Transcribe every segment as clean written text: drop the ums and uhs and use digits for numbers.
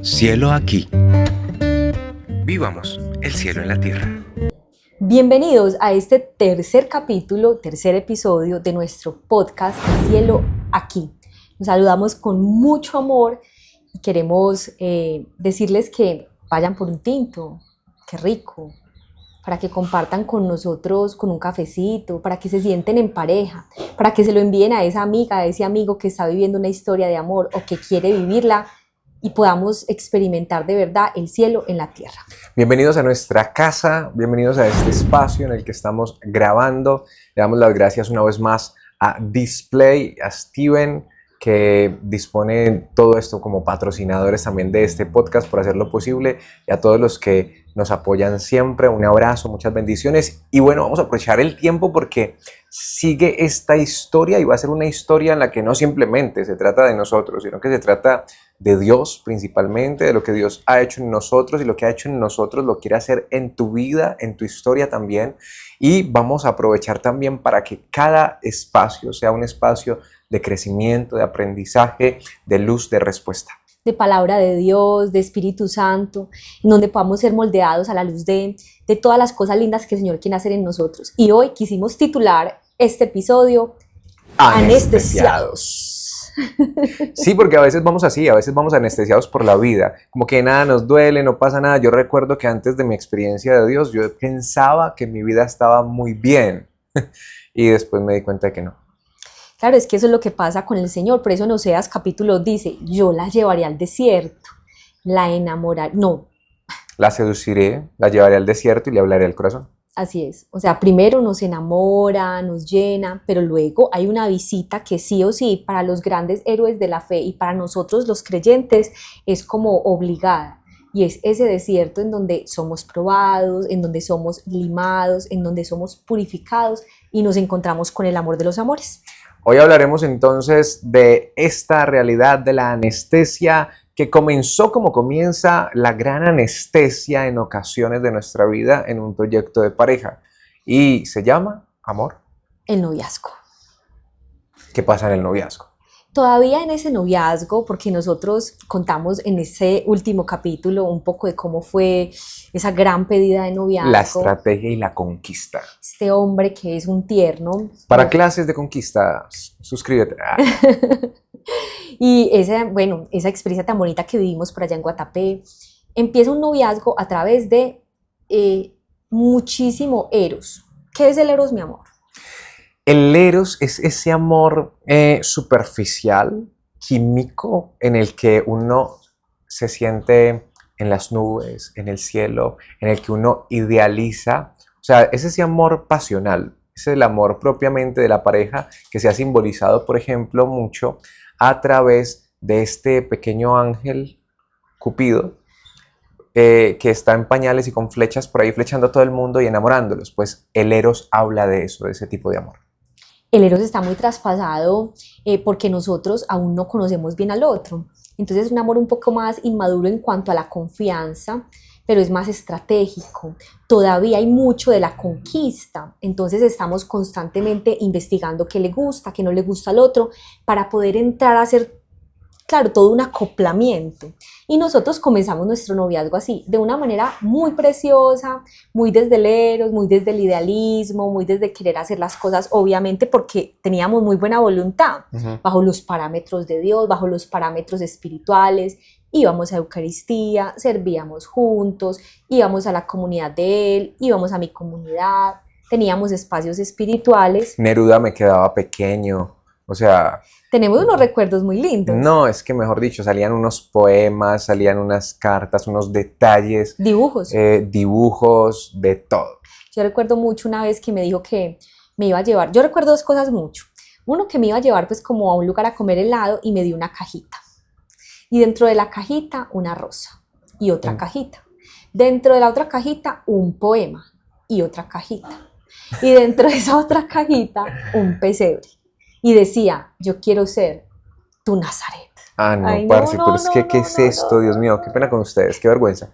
Cielo aquí. Vivamos el cielo en la tierra. Bienvenidos a este tercer episodio de nuestro podcast Cielo aquí. Nos saludamos con mucho amor y queremos decirles que vayan por un tinto, qué rico, para que compartan con nosotros con un cafecito, para que se sienten en pareja, para que se lo envíen a esa amiga, a ese amigo que está viviendo una historia de amor o que quiere vivirla y podamos experimentar de verdad el cielo en la tierra. Bienvenidos a nuestra casa, bienvenidos a este espacio en el que estamos grabando. Le damos las gracias una vez más a Display, a Steven, que dispone todo esto como patrocinadores también de este podcast por hacerlo posible, y a todos los que nos apoyan siempre. Un abrazo, muchas bendiciones. Y bueno, vamos a aprovechar el tiempo porque sigue esta historia y va a ser una historia en la que no simplemente se trata de nosotros, sino que se trata de Dios principalmente, de lo que Dios ha hecho en nosotros, y lo que ha hecho en nosotros lo quiere hacer en tu vida, en tu historia también. Y vamos a aprovechar también para que cada espacio sea un espacio de crecimiento, de aprendizaje, de luz, de respuesta. De palabra de Dios, de Espíritu Santo, en donde podamos ser moldeados a la luz de todas las cosas lindas que el Señor quiere hacer en nosotros. Y hoy quisimos titular este episodio Anestesiados. Sí, porque a veces vamos así, a veces vamos anestesiados por la vida, como que nada nos duele, no pasa nada. Yo recuerdo que antes de mi experiencia de Dios, yo pensaba que mi vida estaba muy bien y después me di cuenta de que no. Claro, es que eso es lo que pasa con el Señor. Por eso en Oseas capítulo dice, yo la llevaré al desierto, la enamoraré, no. La seduciré, la llevaré al desierto y le hablaré al corazón. Así es, o sea, primero nos enamora, nos llena, pero luego hay una visita que sí o sí para los grandes héroes de la fe y para nosotros los creyentes es como obligada. Y es ese desierto en donde somos probados, en donde somos limados, en donde somos purificados y nos encontramos con el amor de los amores. Hoy hablaremos entonces de esta realidad de la anestesia que comenzó como comienza la gran anestesia en ocasiones de nuestra vida en un proyecto de pareja, y se llama amor. El noviazgo. ¿Qué pasa en el noviazgo? Todavía en ese noviazgo, porque nosotros contamos en ese último capítulo un poco de cómo fue esa gran pedida de noviazgo. La estrategia y la conquista. Este hombre que es un tierno. Para clases de conquista, suscríbete. Y esa experiencia tan bonita que vivimos por allá en Guatapé, empieza un noviazgo a través de muchísimo eros. ¿Qué es el eros, mi amor? El eros es ese amor superficial, químico, en el que uno se siente en las nubes, en el cielo, en el que uno idealiza. O sea, es ese amor pasional, es el amor propiamente de la pareja que se ha simbolizado, por ejemplo, mucho a través de este pequeño ángel, Cupido, que está en pañales y con flechas por ahí flechando a todo el mundo y enamorándolos. Pues el eros habla de eso, de ese tipo de amor. El eros está muy traspasado porque nosotros aún no conocemos bien al otro. Entonces es un amor un poco más inmaduro en cuanto a la confianza, pero es más estratégico. Todavía hay mucho de la conquista, entonces estamos constantemente investigando qué le gusta, qué no le gusta al otro, para poder entrar a hacer, claro, todo un acoplamiento. Y nosotros comenzamos nuestro noviazgo así, de una manera muy preciosa, muy desde el eros, muy desde el idealismo, muy desde querer hacer las cosas, obviamente porque teníamos muy buena voluntad, bajo los parámetros de Dios, bajo los parámetros espirituales. Íbamos a Eucaristía, servíamos juntos, íbamos a la comunidad de él, íbamos a mi comunidad, teníamos espacios espirituales. Neruda me quedaba pequeño, o sea... Tenemos unos recuerdos muy lindos. No, es que mejor dicho, salían unos poemas, salían unas cartas, unos detalles. Dibujos. Dibujos, de todo. Yo recuerdo mucho una vez que me dijo que me iba a llevar, yo recuerdo dos cosas mucho. Uno, que me iba a llevar pues como a un lugar a comer helado y me dio una cajita. Y dentro de la cajita una rosa y otra cajita. Dentro de la otra cajita un poema y otra cajita. Y dentro de esa otra cajita un pesebre. Y decía, yo quiero ser tu Nazaret. Ah, no, Ay, parce, no, pero es que, no, ¿qué no, es no, esto? no, Dios mío, no. qué pena con ustedes, qué vergüenza.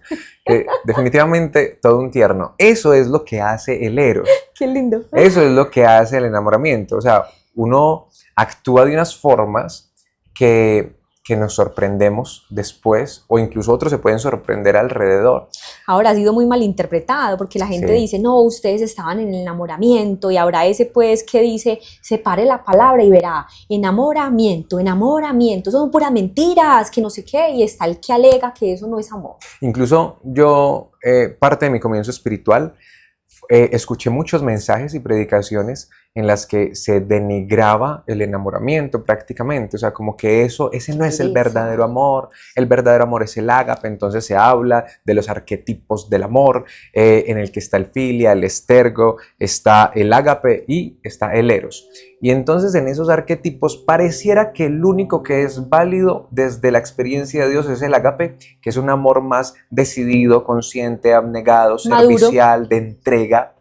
Definitivamente todo un tierno. Eso es lo que hace el eros. Qué lindo. Eso es lo que hace el enamoramiento. O sea, uno actúa de unas formas que que nos sorprendemos después o incluso otros se pueden sorprender alrededor. Ahora ha sido muy mal interpretado porque la gente Sí. dice, no, ustedes estaban en el enamoramiento y ahora ese pues que dice, separe la palabra y verá, enamoramiento, enamoramiento, son puras mentiras, que no sé qué, y está el que alega que eso no es amor. Incluso yo, parte de mi comienzo espiritual, escuché muchos mensajes y predicaciones en las que se denigraba el enamoramiento prácticamente, o sea, como que ese no es el verdadero amor es el ágape. Entonces se habla de los arquetipos del amor, en el que está el filia, el estergo, está el ágape y está el eros. Y entonces en esos arquetipos pareciera que el único que es válido desde la experiencia de Dios es el ágape, que es un amor más decidido, consciente, abnegado, servicial, de entrega,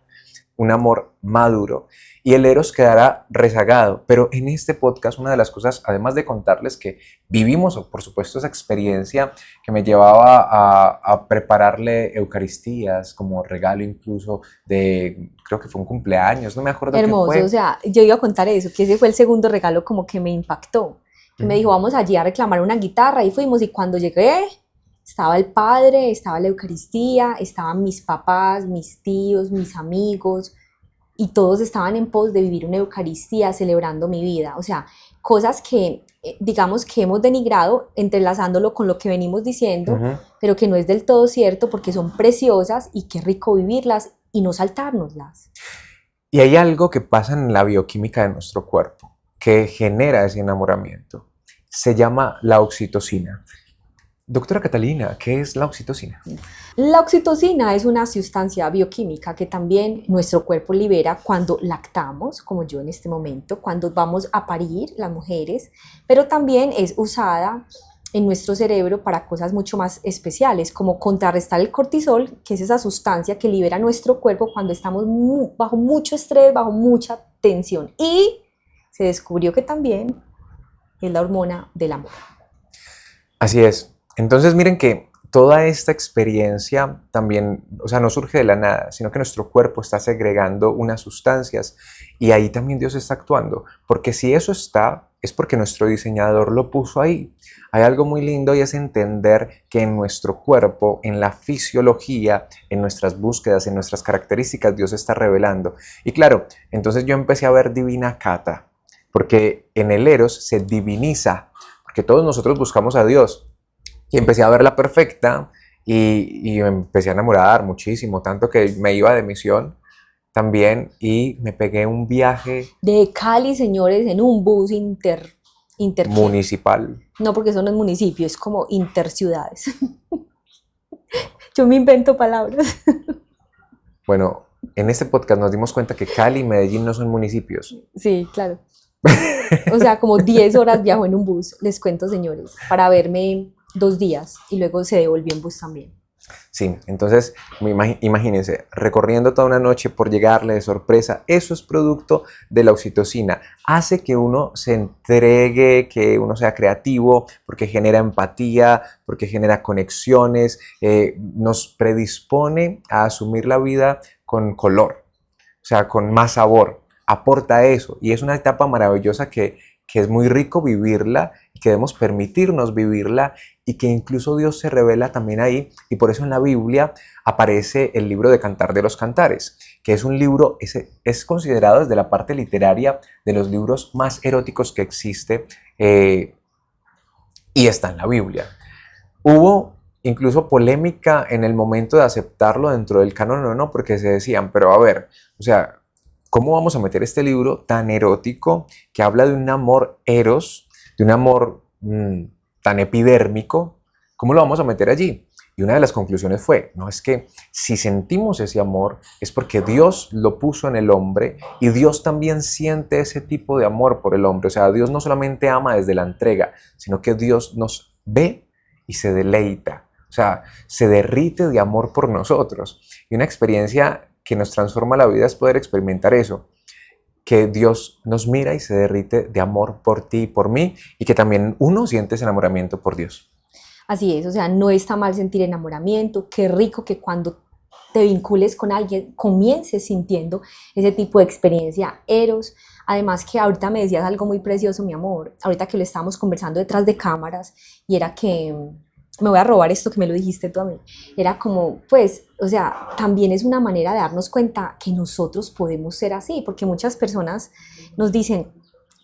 un amor maduro. Y el eros quedará rezagado. Pero en este podcast, una de las cosas, además de contarles que vivimos, por supuesto, esa experiencia que me llevaba a prepararle eucaristías como regalo incluso de, creo que fue un cumpleaños, no me acuerdo qué Hermoso, fue. o sea, yo iba a contar eso, que ese fue el segundo regalo como que me impactó. Que me dijo, vamos allí a reclamar una guitarra y fuimos y cuando llegué estaba el padre, estaba la Eucaristía, estaban mis papás, mis tíos, mis amigos y todos estaban en pos de vivir una Eucaristía celebrando mi vida. O sea, cosas que digamos que hemos denigrado entrelazándolo con lo que venimos diciendo, pero que no es del todo cierto porque son preciosas y qué rico vivirlas y no saltárnoslas. Y hay algo que pasa en la bioquímica de nuestro cuerpo que genera ese enamoramiento. Se llama la oxitocina. Doctora Catalina, ¿qué es la oxitocina? La oxitocina es una sustancia bioquímica que también nuestro cuerpo libera cuando lactamos, como yo en este momento, cuando vamos a parir las mujeres, pero también es usada en nuestro cerebro para cosas mucho más especiales, como contrarrestar el cortisol, que es esa sustancia que libera nuestro cuerpo cuando estamos bajo mucho estrés, bajo mucha tensión. Y se descubrió que también es la hormona del amor. Así es. Entonces miren que toda esta experiencia también, o sea, no surge de la nada, sino que nuestro cuerpo está segregando unas sustancias y ahí también Dios está actuando, porque si eso está, es porque nuestro diseñador lo puso ahí. Hay algo muy lindo y es entender que en nuestro cuerpo, en la fisiología, en nuestras búsquedas, en nuestras características, Dios está revelando. Y claro, entonces yo empecé a ver Divina Cata, porque en el Eros se diviniza, porque todos nosotros buscamos a Dios. Y empecé a verla perfecta y me empecé a enamorar muchísimo, tanto que me iba de misión también y me pegué un viaje de Cali, señores, en un bus inter municipal. No, porque eso no es municipio, es como interciudades. Yo me invento palabras. Bueno, en este podcast nos dimos cuenta que Cali y Medellín no son municipios. Sí, claro. O sea, como 10 horas viajo en un bus, les cuento, señores, para verme 2 días y luego se devolvió en bus también. Sí, entonces imagínense, recorriendo toda una noche por llegarle de sorpresa, eso es producto de la oxitocina. Hace que uno se entregue, que uno sea creativo, porque genera empatía, porque genera conexiones, nos predispone a asumir la vida con color, o sea, con más sabor. Aporta eso y es una etapa maravillosa que es muy rico vivirla y que debemos permitirnos vivirla y que incluso Dios se revela también ahí y por eso en la Biblia aparece el libro de Cantar de los Cantares, que es un libro, es considerado desde la parte literaria de los libros más eróticos que existe y está en la Biblia. Hubo incluso polémica en el momento de aceptarlo dentro del canon o no, porque se decían, pero a ver, o sea, ¿cómo vamos a meter este libro tan erótico que habla de un amor eros, de un amor tan epidérmico? ¿Cómo lo vamos a meter allí? Y una de las conclusiones fue, no, es que si sentimos ese amor es porque Dios lo puso en el hombre y Dios también siente ese tipo de amor por el hombre. O sea, Dios no solamente ama desde la entrega, sino que Dios nos ve y se deleita. O sea, se derrite de amor por nosotros. Y una experiencia que nos transforma la vida es poder experimentar eso, que Dios nos mira y se derrite de amor por ti y por mí, y que también uno siente ese enamoramiento por Dios. Así es, o sea, no está mal sentir enamoramiento, qué rico que cuando te vincules con alguien comiences sintiendo ese tipo de experiencia eros. Además que ahorita me decías algo muy precioso, mi amor, ahorita que lo estábamos conversando detrás de cámaras, y era que, me voy a robar esto que me lo dijiste tú a mí, era como, pues, o sea, también es una manera de darnos cuenta que nosotros podemos ser así, porque muchas personas nos dicen,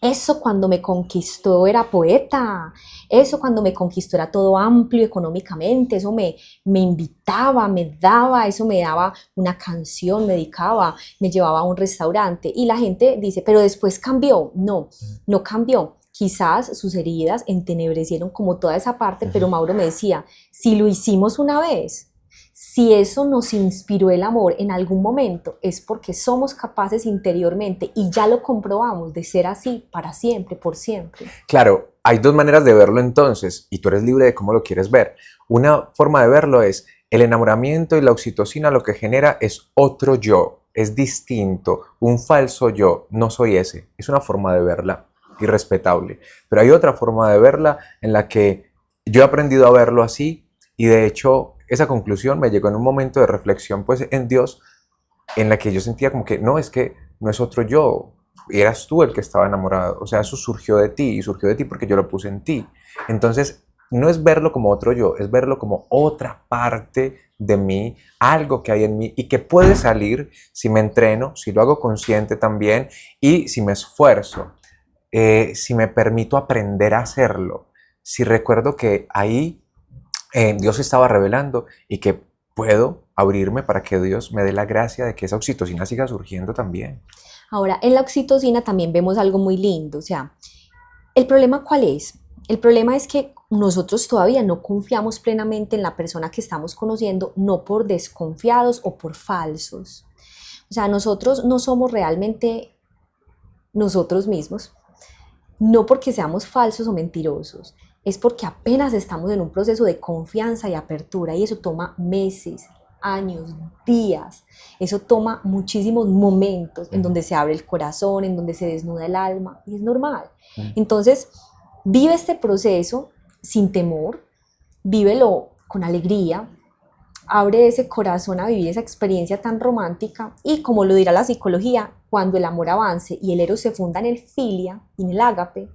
eso cuando me conquistó era poeta, eso cuando me conquistó era todo amplio económicamente, eso me invitaba, me daba, eso me daba una canción, me dedicaba, me llevaba a un restaurante. Y la gente dice, pero después cambió. No, no cambió. Quizás sus heridas entenebrecieron como toda esa parte, pero Mauro me decía, si lo hicimos una vez, si eso nos inspiró el amor en algún momento, es porque somos capaces interiormente y ya lo comprobamos de ser así para siempre, por siempre. Claro, hay dos maneras de verlo entonces, y tú eres libre de cómo lo quieres ver. Una forma de verlo es el enamoramiento y la oxitocina lo que genera es otro yo, es distinto, un falso yo, no soy ese. Es una forma de verla irrespetable. Pero hay otra forma de verla en la que yo he aprendido a verlo así y de hecho esa conclusión me llegó en un momento de reflexión pues en Dios en la que yo sentía como que no, es que no es otro yo, eras tú el que estaba enamorado, o sea, eso surgió de ti y surgió de ti porque yo lo puse en ti. Entonces, no es verlo como otro yo, es verlo como otra parte de mí, algo que hay en mí y que puede salir si me entreno, si lo hago consciente también y si me esfuerzo, si me permito aprender a hacerlo, si recuerdo que ahí Dios estaba revelando y que puedo abrirme para que Dios me dé la gracia de que esa oxitocina siga surgiendo también. Ahora, en la oxitocina también vemos algo muy lindo, o sea, ¿el problema cuál es? El problema es que nosotros todavía no confiamos plenamente en la persona que estamos conociendo, no por desconfiados o por falsos. O sea, nosotros no somos realmente nosotros mismos, no porque seamos falsos o mentirosos, es porque apenas estamos en un proceso de confianza y apertura y eso toma meses, años, días, eso toma muchísimos momentos en donde se abre el corazón, en donde se desnuda el alma y es normal. Entonces, vive este proceso sin temor, vívelo con alegría, abre ese corazón a vivir esa experiencia tan romántica y como lo dirá la psicología, cuando el amor avance y el eros se funda en el filia y en el ágape,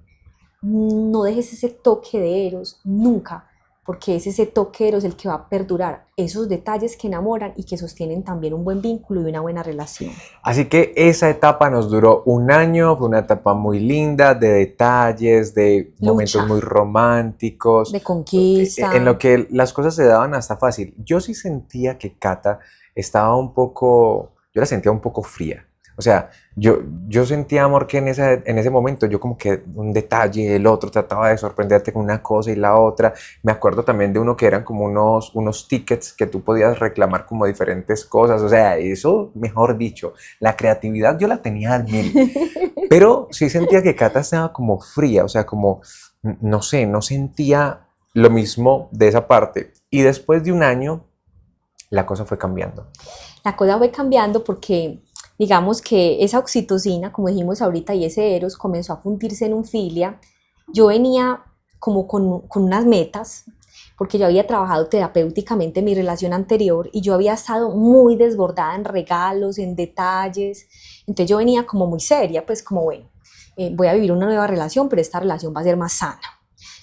no dejes ese toque de eros nunca, porque es ese toque de eros el que va a perdurar, esos detalles que enamoran y que sostienen también un buen vínculo y una buena relación. Así que esa etapa nos duró un año, fue una etapa muy linda, de detalles, de momentos muy románticos, de conquista, en lo que las cosas se daban hasta fácil. Yo sí sentía que Cata estaba un poco, yo la sentía un poco fría. O sea, yo sentía amor que en ese momento yo como que un detalle, el otro trataba de sorprenderte con una cosa y la otra. Me acuerdo también de uno que eran como unos tickets que tú podías reclamar como diferentes cosas. O sea, eso, mejor dicho, la creatividad yo la tenía al mil. Pero sí sentía que Cata estaba como fría, o sea, como, no sé, no sentía lo mismo de esa parte. Y después de un año, la cosa fue cambiando. La cosa fue cambiando porque digamos que esa oxitocina, como dijimos ahorita, y ese eros comenzó a fundirse en un filia. Yo venía como con unas metas, porque yo había trabajado terapéuticamente en mi relación anterior y yo había estado muy desbordada en regalos, en detalles. Entonces yo venía como muy seria, pues como, bueno, voy a vivir una nueva relación, pero esta relación va a ser más sana.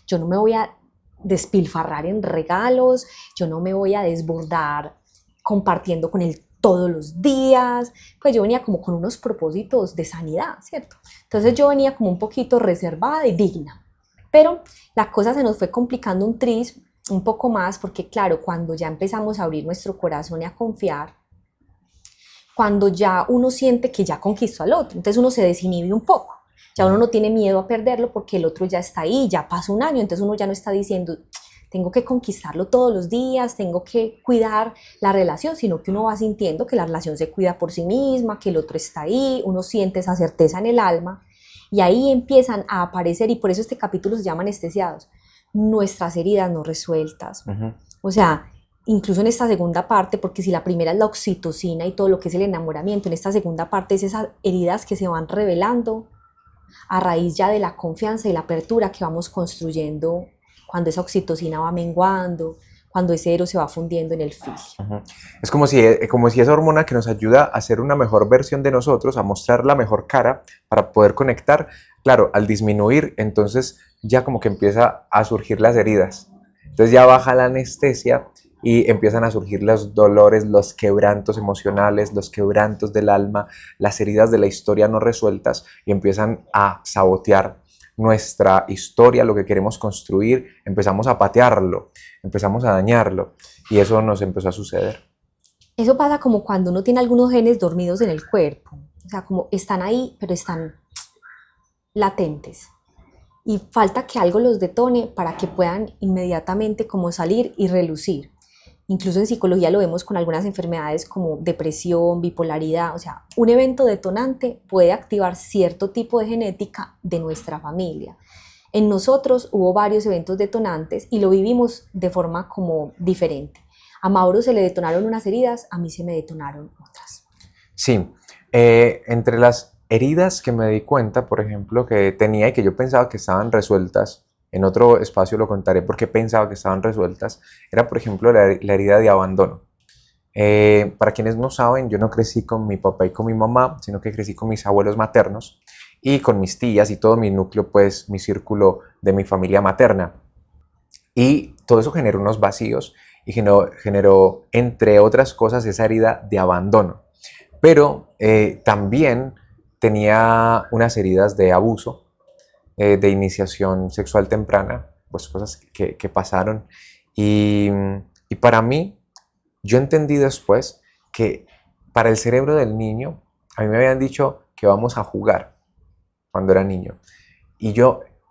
Yo no me voy a despilfarrar en regalos, yo no me voy a desbordar compartiendo con él todos los días, pues yo venía como con unos propósitos de sanidad, ¿cierto? Entonces yo venía como un poquito reservada y digna, pero la cosa se nos fue complicando un poco más, porque claro, cuando ya empezamos a abrir nuestro corazón y a confiar, cuando ya uno siente que ya conquistó al otro, entonces uno se desinhibe un poco, ya uno no tiene miedo a perderlo porque el otro ya está ahí, ya pasó un año, entonces uno ya no está diciendo tengo que conquistarlo todos los días, tengo que cuidar la relación, sino que uno va sintiendo que la relación se cuida por sí misma, que el otro está ahí, uno siente esa certeza en el alma y ahí empiezan a aparecer, y por eso este capítulo se llama Anestesiados, nuestras heridas no resueltas. O sea, incluso en esta segunda parte, porque si la primera es la oxitocina y todo lo que es el enamoramiento, en esta segunda parte es esas heridas que se van revelando a raíz ya de la confianza y la apertura que vamos construyendo cuando esa oxitocina va menguando, cuando ese ero se va fundiendo en el fili. Ujú. Es como si esa hormona que nos ayuda a ser una mejor versión de nosotros, a mostrar la mejor cara para poder conectar, claro, al disminuir, entonces ya como que empieza a surgir las heridas. Entonces ya baja la anestesia y empiezan a surgir los dolores, los quebrantos emocionales, los quebrantos del alma, las heridas de la historia no resueltas y empiezan a sabotear nuestra historia, lo que queremos construir, empezamos a patearlo, empezamos a dañarlo y eso nos empezó a suceder. Eso pasa como cuando uno tiene algunos genes dormidos en el cuerpo, o sea, como están ahí, pero están latentes. Y falta que algo los detone para que puedan inmediatamente como salir y relucir. Incluso en psicología lo vemos con algunas enfermedades como depresión, bipolaridad, o sea, un evento detonante puede activar cierto tipo de genética de nuestra familia. En nosotros hubo varios eventos detonantes y lo vivimos de forma como diferente. A Mauro se le detonaron unas heridas, a mí se me detonaron otras. Sí, entre las heridas que me di cuenta, por ejemplo, que tenía y que yo pensaba que estaban resueltas, en otro espacio lo contaré porque pensaba que estaban resueltas, era por ejemplo la herida de abandono. Para quienes no saben, yo no crecí con mi papá y con mi mamá, sino que crecí con mis abuelos maternos y con mis tías y todo mi núcleo, pues mi círculo de mi familia materna. Y todo eso generó unos vacíos y generó, entre otras cosas, esa herida de abandono. Pero también tenía unas heridas de abuso, de iniciación sexual temprana, pues cosas que pasaron. Y, y para mí, yo entendí después que para el cerebro del niño, a mí me habían dicho que vamos a jugar cuando era niño. Y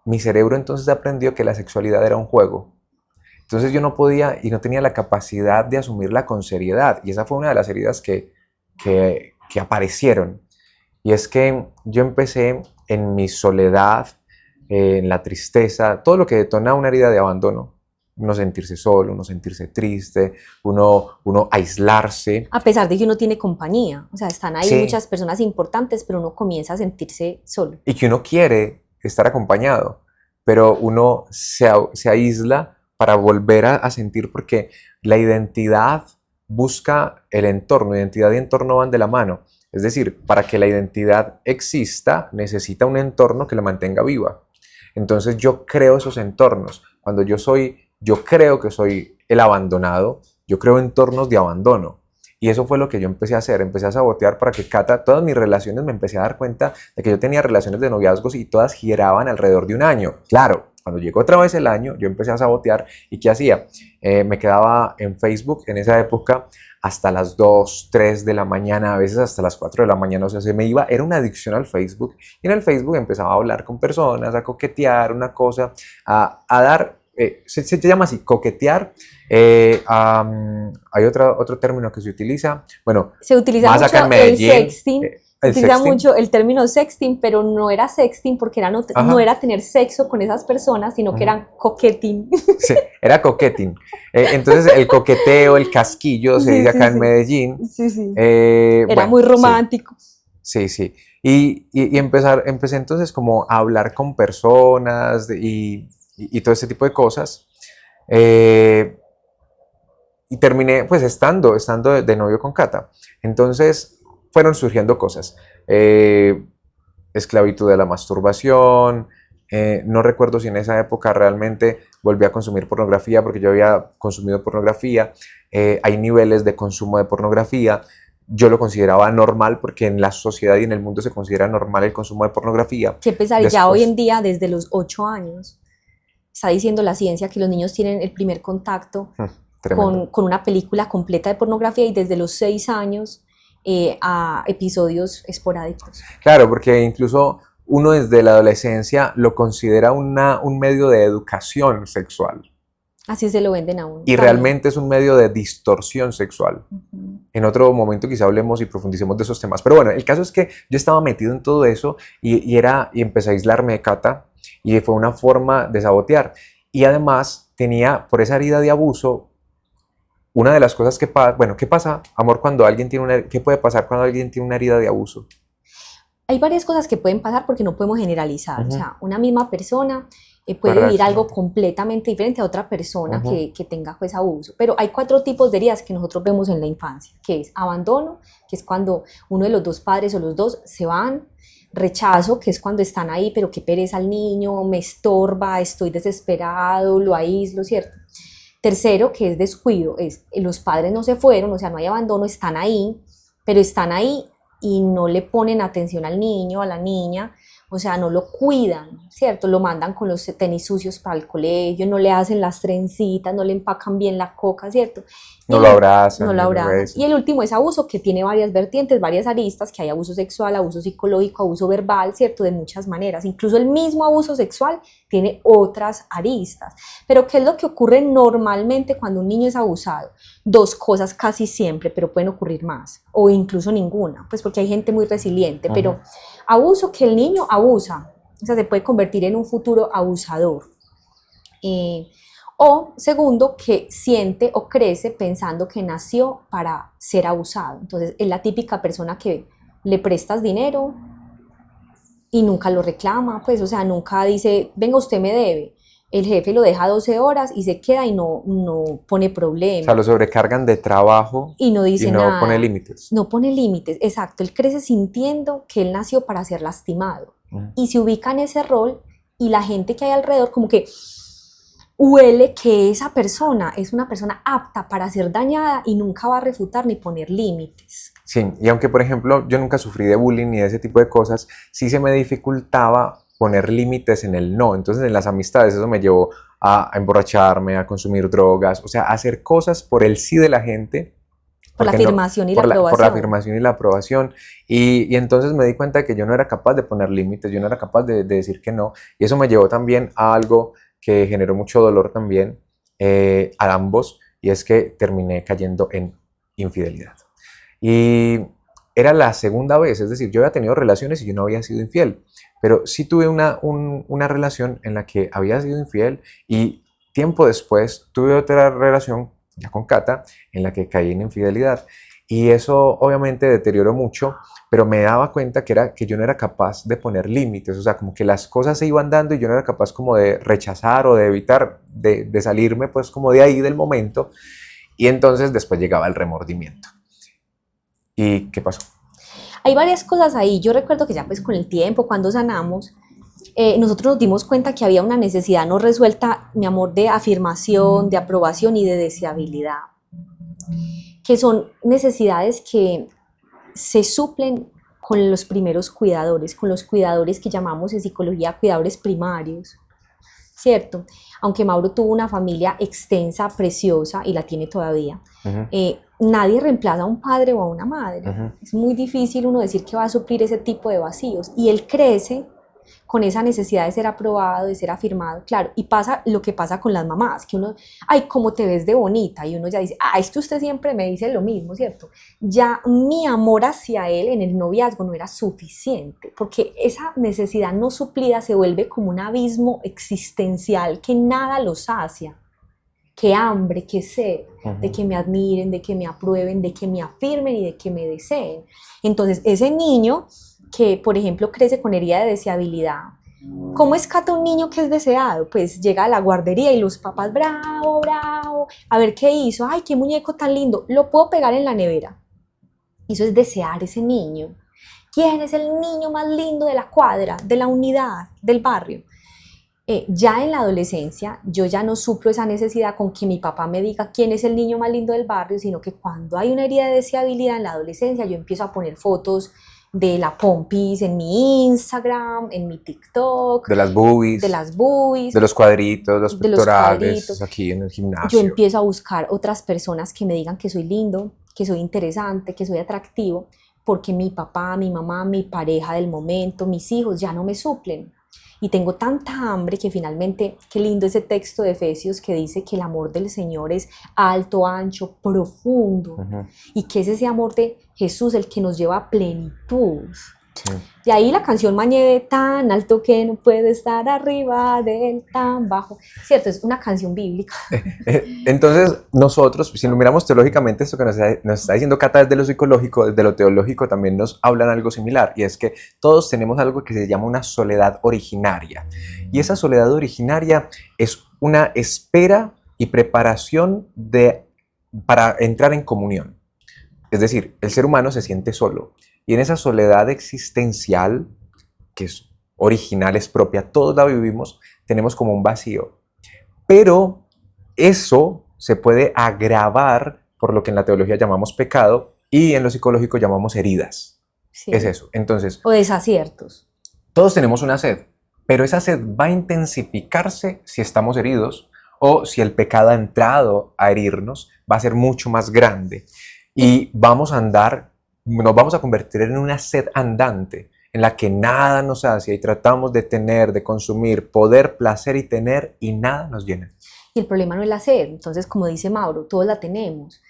mi cerebro entonces aprendió que la sexualidad era un juego. Entonces yo no podía y no tenía la capacidad de asumirla con seriedad. Y esa fue una de las heridas que aparecieron. Y es que yo empecé en mi soledad, en la tristeza, todo lo que detona una herida de abandono. Uno sentirse solo, uno sentirse triste, uno aislarse. A pesar de que uno tiene compañía, o sea, están ahí Sí. muchas personas importantes, pero uno comienza a sentirse solo. Y que uno quiere estar acompañado, pero uno se aísla para volver a sentir porque la identidad busca el entorno, identidad y entorno van de la mano. Es decir, para que la identidad exista, necesita un entorno que la mantenga viva. Entonces yo creo esos entornos. Cuando yo creo que soy el abandonado, yo creo entornos de abandono. Y eso fue lo que yo empecé a hacer, empecé a sabotear para que todas mis relaciones me empecé a dar cuenta de que yo tenía relaciones de noviazgos y todas giraban alrededor de un año. Claro, cuando llegó otra vez el año, yo empecé a sabotear y ¿qué hacía? Me quedaba en Facebook en esa época hasta las 2, 3 de la mañana, a veces hasta las 4 de la mañana, o sea, era una adicción al Facebook y en el Facebook empezaba a hablar con personas, a coquetear, una cosa, a dar, se llama así, coquetear. Hay otro término que se utiliza, bueno, Se utiliza más acá en mucho el Medellín, sexting, se el utiliza sexting. mucho el término sexting, pero no era sexting porque no Ajá. era tener sexo con esas personas, sino que Ujú. eran coqueting. Sí, era coqueting. Entonces el coqueteo, el casquillo, se Sí, dice sí, acá en sí. Medellín. Sí, sí. Era Bueno, muy sí, romántico. sí, sí. Y empecé entonces como a hablar con personas y todo ese tipo de cosas. Eh, y terminé pues estando de novio con Cata. Entonces fueron surgiendo cosas. Esclavitud de la masturbación. No recuerdo si en esa época realmente volví a consumir pornografía porque yo había consumido pornografía. Hay niveles de consumo de pornografía. Yo lo consideraba normal porque en la sociedad y en el mundo se considera normal el consumo de pornografía. Que pesar, ya hoy en Después, día, desde los 8 años, está diciendo la ciencia que los niños tienen el primer contacto tremendo. con una película completa de pornografía y desde los 6 años a episodios esporádicos. Claro, porque incluso uno desde la adolescencia lo considera un medio de educación sexual Así se lo venden a uno. y También. realmente es un medio de distorsión sexual. En otro momento quizá hablemos y profundicemos de esos temas. Pero bueno, el caso es que yo estaba metido en todo eso y empecé a aislarme de Cata y fue una forma de sabotear. Y además tenía, por esa herida de abuso, una de las cosas que pasa, bueno, ¿qué pasa, amor, cuando alguien qué puede pasar cuando alguien tiene una herida de abuso? Hay varias cosas que pueden pasar porque no podemos generalizar. O sea, una misma persona puede Para vivir algo reaccionar. completamente diferente a otra persona Ujú. que tenga pues abuso. Pero hay 4 tipos de heridas que nosotros vemos en la infancia, que es abandono, que es cuando uno de los dos padres o los dos se van; rechazo, que es cuando están ahí, pero qué pereza al niño, me estorba, estoy desesperado, lo aíslo, ¿cierto? Tercero, que es descuido, es los padres no se fueron, o sea, no hay abandono, están ahí, pero están ahí y no le ponen atención al niño, a la niña, o sea, no lo cuidan, ¿cierto? Lo mandan con los tenis sucios para el colegio, no le hacen las trencitas, no le empacan bien la coca, ¿cierto? Y No lo no abrazan, lo no lo abrazan. Y besan. el último es abuso, que tiene varias vertientes, varias aristas, que hay abuso sexual, abuso psicológico, abuso verbal, ¿cierto? De muchas maneras. Incluso el mismo abuso sexual tiene otras aristas. Pero ¿qué es lo que ocurre normalmente cuando un niño es abusado? 2 cosas casi siempre, pero pueden ocurrir más, o incluso ninguna, pues porque hay gente muy resiliente, Ujú. pero abuso, que el niño abusa, o sea, se puede convertir en un futuro abusador. Eh, o segundo, que siente o crece pensando que nació para ser abusado. Entonces, es la típica persona que le prestas dinero y nunca lo reclama, pues, o sea, nunca dice, venga, usted me debe. El jefe lo deja 12 horas y se queda y no pone O sea, lo problema sobrecargan de trabajo y no y dice no pone nada, límites. no pone límites, exacto, él crece sintiendo que él nació para ser lastimado Ujú. y se ubica en ese rol y la gente que hay alrededor como que huele que esa persona es una persona apta para ser dañada y nunca va a refutar ni poner límites. Sí, y aunque por ejemplo yo nunca sufrí de bullying ni de ese tipo de cosas, sí se me dificultaba poner límites en el no. Entonces en las amistades eso me llevó a emborracharme, a consumir drogas, o sea, a hacer cosas por el sí de la gente, Por la porque no, afirmación y la por la aprobación. afirmación y la aprobación. Y entonces me di cuenta de que yo no era capaz de poner límites, yo no era capaz de decir que no. Y eso me llevó también a algo que generó mucho dolor también a ambos, y es que terminé cayendo en infidelidad. Y era la segunda vez, es decir, yo había tenido relaciones y yo no había sido infiel, pero sí tuve una relación en la que había sido infiel y tiempo después tuve otra relación ya con Cata en la que caí en infidelidad. Y eso obviamente deterioró mucho, pero me daba cuenta que yo no era capaz de poner límites, o sea, como que las cosas se iban dando y yo no era capaz como de rechazar o de evitar, de salirme pues como de ahí del momento. Y entonces después llegaba el remordimiento. ¿Y qué pasó? Hay varias cosas ahí. Yo recuerdo que ya pues con el tiempo, cuando sanamos, nosotros nos dimos cuenta que había una necesidad no resuelta, mi amor, de afirmación, de aprobación y de deseabilidad, que son necesidades que se suplen con los primeros cuidadores, con los cuidadores que llamamos en psicología cuidadores primarios, ¿cierto? Aunque Mauro tuvo una familia extensa, preciosa, y la tiene todavía, Ujú, nadie reemplaza a un padre o a una madre. ujú. Es muy difícil uno decir que va a suplir ese tipo de vacíos. Y él crece con esa necesidad de ser aprobado, de ser afirmado, claro. Y pasa lo que pasa con las mamás, que uno, ay, cómo te ves de bonita, y uno ya dice, ah, es que usted siempre me dice lo mismo, ¿cierto? Ya mi amor hacia él en el noviazgo no era suficiente, porque esa necesidad no suplida se vuelve como un abismo existencial que nada lo sacia. Qué hambre, qué sed, de Ujú. que me admiren, de que me aprueben, de que me afirmen y de que me deseen. Entonces, ese niño que, por ejemplo, crece con herida de deseabilidad, ¿cómo escata un niño que es deseado? Pues llega a la guardería y los papás, bravo, bravo, a ver qué hizo, ay, qué muñeco tan lindo, lo puedo pegar en la nevera. Eso es desear ese niño. ¿Quién es el niño más lindo de la cuadra, de la unidad, del barrio? Ya en la adolescencia yo ya no suplo esa necesidad con que mi papá me diga quién es el niño más lindo del barrio, sino que cuando hay una herida de deseabilidad en la adolescencia yo empiezo a poner fotos de la pompis en mi Instagram, en mi TikTok, De las de boobies, las boobies, de los cuadritos, los de los pectorales, cuadritos. aquí en el Yo gimnasio. empiezo a buscar otras personas que me digan que soy lindo, que soy interesante, que soy atractivo, porque mi papá, mi mamá, mi pareja del momento, mis hijos ya no me suplen. Y tengo tanta hambre que finalmente, qué lindo ese texto de Efesios que dice que el amor del Señor es alto, ancho, profundo, Ujú. y que es ese amor de Jesús el que nos lleva a plenitud. Sí. De ahí la canción Mañé, tan alto que no puede estar arriba de él, tan bajo. Cierto, es una canción bíblica. Entonces, nosotros, si lo miramos teológicamente, esto que nos está diciendo Cata desde lo psicológico, desde lo teológico, también nos hablan algo similar, y es que todos tenemos algo que se llama una soledad originaria. Y esa soledad originaria es una espera y preparación para entrar en comunión. Es decir, el ser humano se siente solo. Y en esa soledad existencial, que es original, es propia, todos la vivimos, tenemos como un vacío. Pero eso se puede agravar por lo que en la teología llamamos pecado y en lo psicológico llamamos heridas. Sí. Es eso. Entonces, O desaciertos. todos tenemos una sed, pero esa sed va a intensificarse si estamos heridos o si el pecado ha entrado a herirnos, va a ser mucho más grande. Y nos vamos a convertir en una sed andante en la que nada nos sacia y tratamos de tener, de consumir, poder, placer y tener y nada nos llena. Y el problema no es la sed. Entonces, como dice Mauro, todos la tenemos.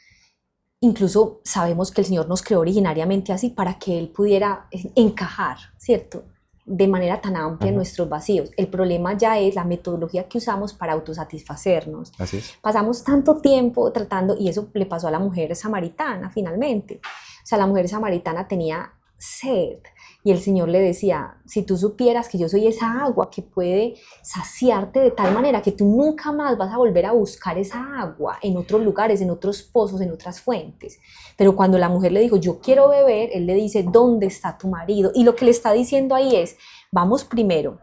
Incluso sabemos que el Señor nos creó originariamente así para que Él pudiera encajar, ¿cierto? De manera tan amplia en nuestros vacíos. El problema ya es la metodología que usamos para autosatisfacernos. Así es. Pasamos tanto tiempo tratando, y eso le pasó a la mujer samaritana finalmente. O sea, la mujer samaritana tenía sed y el Señor le decía, si tú supieras que yo soy esa agua que puede saciarte de tal manera que tú nunca más vas a volver a buscar esa agua en otros lugares, en otros pozos, en otras fuentes. Pero cuando la mujer le dijo, yo quiero beber, él le dice, ¿dónde está tu marido? Y lo que le está diciendo ahí es, vamos primero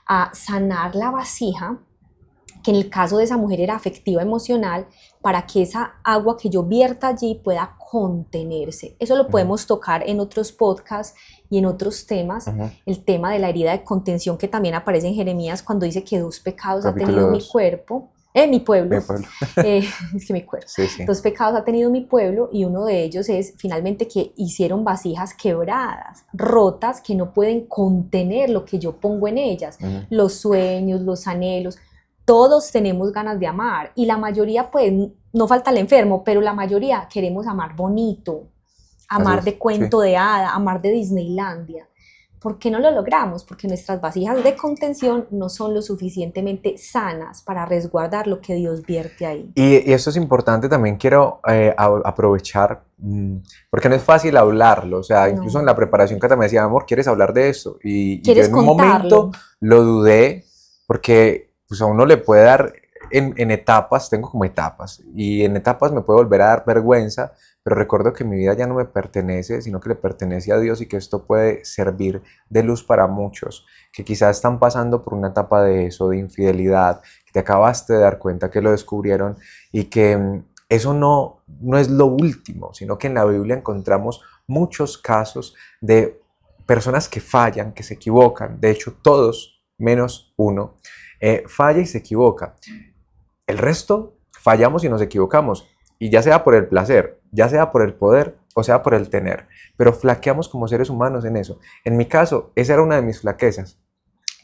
a sanar la vasija, que en el caso de esa mujer era afectiva, emocional, para que esa agua que yo vierta allí pueda contenerse. Eso lo podemos tocar en otros podcasts y en otros temas. El tema de la herida de contención que también aparece en Jeremías cuando dice que 2 pecados Capítulo ha tenido 2. mi cuerpo, mi pueblo. Mi pueblo. Es que mi cuerpo. Sí, sí. 2 pecados ha tenido mi pueblo y uno de ellos es finalmente que hicieron vasijas quebradas, rotas, que no pueden contener lo que yo pongo en ellas. Los sueños, los anhelos. Todos tenemos ganas de amar y la mayoría, pues, no falta el enfermo, pero la mayoría queremos amar bonito, amar de cuento de hada, amar de Disneylandia. ¿Por qué no lo logramos? Porque nuestras vasijas de contención no son lo suficientemente sanas para resguardar lo que Dios vierte ahí. Y esto es importante, también quiero aprovechar, porque no es fácil hablarlo, o sea, incluso en la preparación Cata me decía, amor, ¿quieres hablar de eso? Y yo en un momento lo dudé, porque pues a uno le puede dar en etapas, tengo como etapas, y en etapas me puede volver a dar vergüenza, pero recuerdo que mi vida ya no me pertenece, sino que le pertenece a Dios y que esto puede servir de luz para muchos, que quizás están pasando por una etapa de eso, de infidelidad, que te acabaste de dar cuenta que lo descubrieron y que eso no es lo último, sino que en la Biblia encontramos muchos casos de personas que fallan, que se equivocan, de hecho todos menos uno, falla y se equivoca. El resto fallamos y nos equivocamos, y ya sea por el placer, ya sea por el poder o sea por el tener, pero flaqueamos como seres humanos en eso. En mi caso, esa era una de mis flaquezas,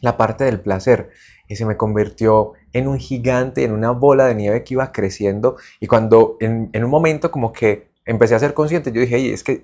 la parte del placer, y se me convirtió en un gigante, en una bola de nieve que iba creciendo, y cuando en un momento como que empecé a ser consciente, yo dije, hey, es que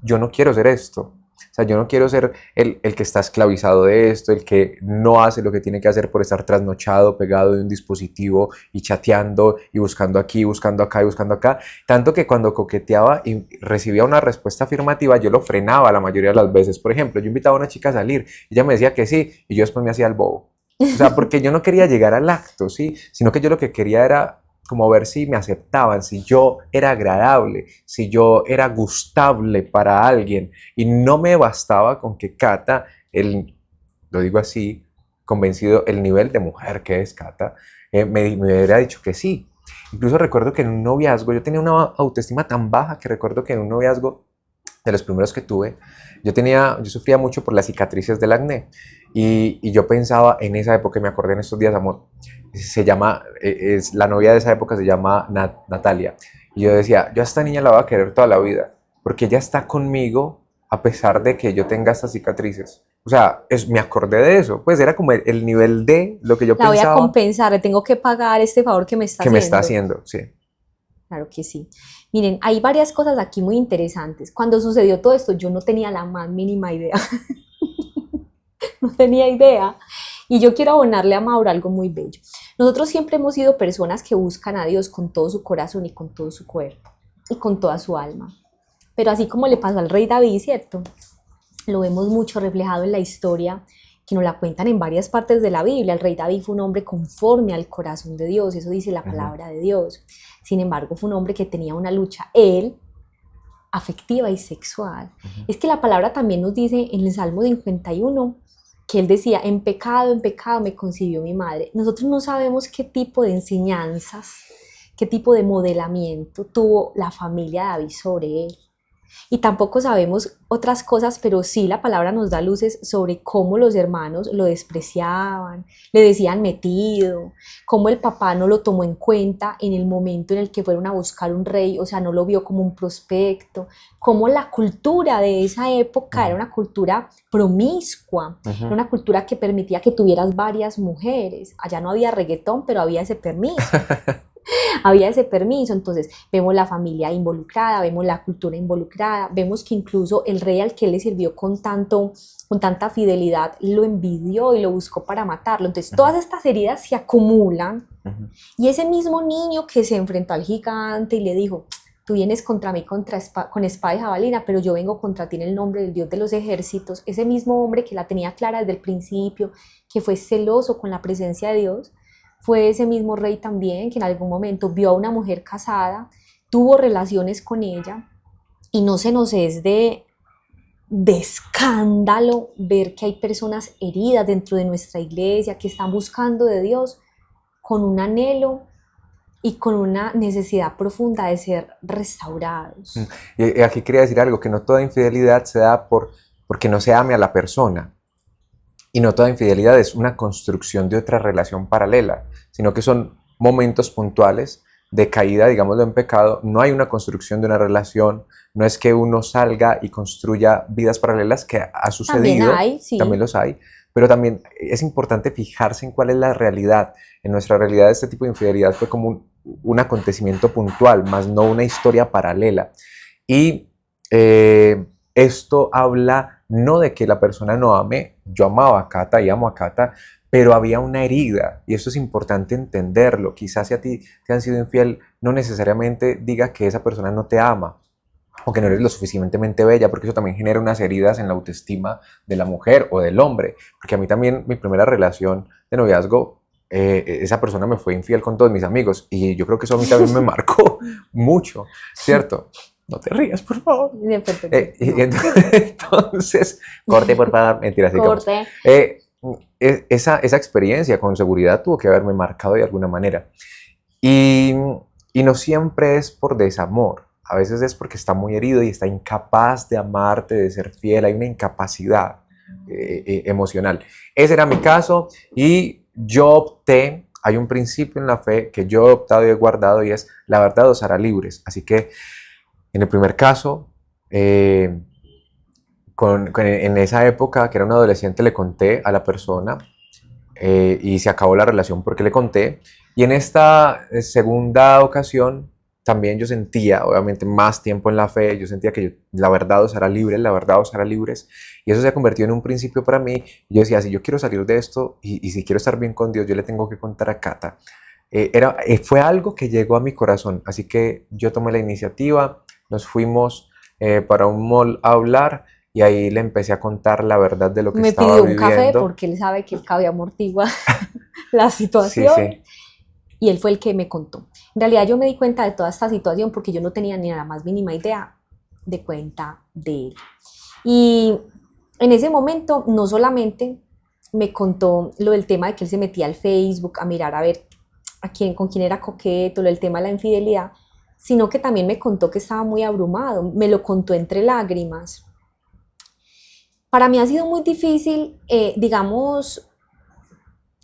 yo no quiero ser esto. O sea, yo no quiero ser el que está esclavizado de esto, el que no hace lo que tiene que hacer por estar trasnochado, pegado de un dispositivo y chateando y buscando aquí, buscando acá y buscando acá. Tanto que cuando coqueteaba y recibía una respuesta afirmativa, yo lo frenaba la mayoría de las veces. Por ejemplo, yo invitaba a una chica a salir y ella me decía que sí y yo después me hacía el bobo. O sea, porque yo no quería llegar al acto, ¿sí? Sino que yo lo que quería era como ver si me aceptaban, si yo era agradable, si yo era gustable para alguien. Y no me bastaba con que Cata, lo digo así, convencido, el nivel de mujer que es Cata, me hubiera dicho que sí. Incluso recuerdo que en un noviazgo, yo tenía una autoestima tan baja que recuerdo que en un noviazgo de los primeros que tuve, yo sufría mucho por las cicatrices del acné. Y yo pensaba en esa época, me acordé en estos días, amor, la novia de esa época se llama Natalia. Y yo decía, yo a esta niña la voy a querer toda la vida, porque ella está conmigo a pesar de que yo tenga estas cicatrices. O sea, me acordé de eso, pues era como el nivel de lo que yo pensaba. La voy a compensar, le tengo que pagar este favor que me está haciendo. Que me está haciendo, sí. Claro que sí. Miren, hay varias cosas aquí muy interesantes. Cuando sucedió todo esto, yo no tenía la más mínima idea. No tenía idea. Y yo quiero abonarle a Mauro algo muy bello. Nosotros siempre hemos sido personas que buscan a Dios con todo su corazón y con todo su cuerpo y con toda su alma. Pero así como le pasó al rey David, ¿cierto? Lo vemos mucho reflejado en la historia que nos la cuentan en varias partes de la Biblia. El rey David fue un hombre conforme al corazón de Dios, eso dice la palabra de Dios. Sin embargo, fue un hombre que tenía una lucha, él, afectiva y sexual. Es que la palabra también nos dice en el Salmo 51 que él decía, en pecado me concibió mi madre. Nosotros no sabemos qué tipo de enseñanzas, qué tipo de modelamiento tuvo la familia de David sobre él. Y tampoco sabemos otras cosas, pero sí la palabra nos da luces sobre cómo los hermanos lo despreciaban, le decían metido, cómo el papá no lo tomó en cuenta en el momento en el que fueron a buscar un rey, o sea, no lo vio como un prospecto, cómo la cultura de esa época era una cultura promiscua, era una cultura que permitía que tuvieras varias mujeres. Allá no había reggaetón, pero había ese permiso. Había ese permiso, entonces vemos la familia involucrada, vemos la cultura involucrada, vemos que incluso el rey al que él le sirvió con tanta fidelidad lo envidió y lo buscó para matarlo. Entonces todas estas heridas se acumulan y ese mismo niño que se enfrentó al gigante y le dijo, tú vienes contra mí con espada y jabalina, pero yo vengo contra ti en el nombre del Dios de los ejércitos, ese mismo hombre que la tenía clara desde el principio, que fue celoso con la presencia de Dios, fue ese mismo rey también que en algún momento vio a una mujer casada, tuvo relaciones con ella y no se nos es de escándalo ver que hay personas heridas dentro de nuestra iglesia que están buscando de Dios con un anhelo y con una necesidad profunda de ser restaurados. Y aquí quería decir algo, que no toda infidelidad se da porque no se ame a la persona. Y no toda infidelidad es una construcción de otra relación paralela, sino que son momentos puntuales de caída, digámoslo, en pecado. No hay una construcción de una relación, no es que uno salga y construya vidas paralelas, que ha sucedido, también hay, sí. También los hay, pero también es importante fijarse en cuál es la realidad. En nuestra realidad este tipo de infidelidad fue como un acontecimiento puntual, más no una historia paralela. Y esto habla no de que la persona no ame, yo amaba a Cata y amo a Cata, pero había una herida y eso es importante entenderlo. Quizás si a ti te han sido infiel, no necesariamente diga que esa persona no te ama o que no eres lo suficientemente bella, porque eso también genera unas heridas en la autoestima de la mujer o del hombre. Porque a mí también, mi primera relación de noviazgo, esa persona me fue infiel con todos mis amigos y yo creo que eso a mí también me marcó mucho, ¿cierto? No te rías, por favor. Entonces, corte, por favor. Mentira, así corte. Esa experiencia con seguridad tuvo que haberme marcado de alguna manera. Y no siempre es por desamor. A veces es porque está muy herido y está incapaz de amarte, de ser fiel. Hay una incapacidad emocional. Ese era mi caso y yo opté. Hay un principio en la fe que yo he optado y he guardado y es: la verdad os hará libres. Así que en el primer caso, en esa época que era un adolescente, le conté a la persona y se acabó la relación porque le conté. Y en esta segunda ocasión también yo sentía, obviamente, más tiempo en la fe. Yo sentía que la verdad os hará libres, la verdad os hará libres. Y eso se ha convertido en un principio para mí. Y yo decía, si yo quiero salir de esto y si quiero estar bien con Dios, yo le tengo que contar a Cata. Fue algo que llegó a mi corazón. Así que yo tomé la iniciativa. Nos fuimos para un mall a hablar y ahí le empecé a contar la verdad de lo que estaba viviendo. Me pidió un café porque él sabe que el café amortigua la situación. Sí, sí. Y él fue el que me contó. En realidad yo me di cuenta de toda esta situación porque yo no tenía ni la más mínima idea de cuenta de él. Y en ese momento no solamente me contó lo del tema de que él se metía al Facebook a mirar a ver con quién era coqueto, lo del tema de la infidelidad, sino que también me contó que estaba muy abrumado, me lo contó entre lágrimas. Para mí ha sido muy difícil, digamos,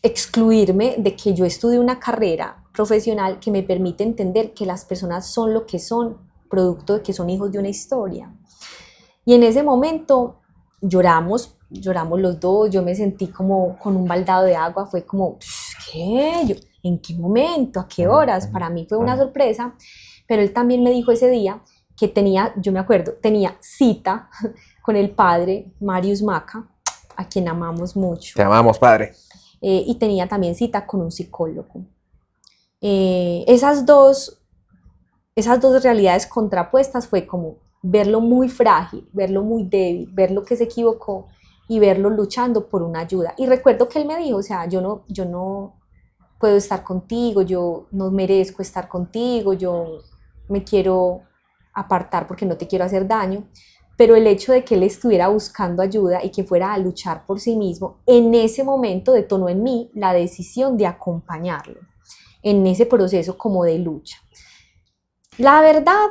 excluirme de que yo estudié una carrera profesional que me permite entender que las personas son lo que son, producto de que son hijos de una historia. Y en ese momento lloramos los dos, yo me sentí como con un baldado de agua, fue como, ¿qué? ¿En qué momento? ¿A qué horas? Para mí fue una sorpresa. Pero él también me dijo ese día que tenía, yo me acuerdo, tenía cita con el padre Marius Maca, a quien amamos mucho, Te amamos, padre. y tenía también cita con un psicólogo. Esas dos realidades contrapuestas fue como verlo muy frágil, verlo muy débil, verlo que se equivocó y verlo luchando por una ayuda. Y recuerdo que él me dijo, o sea, yo no puedo estar contigo, yo no merezco estar contigo, yo me quiero apartar porque no te quiero hacer daño, pero el hecho de que él estuviera buscando ayuda y que fuera a luchar por sí mismo, en ese momento detonó en mí la decisión de acompañarlo en ese proceso como de lucha. La verdad,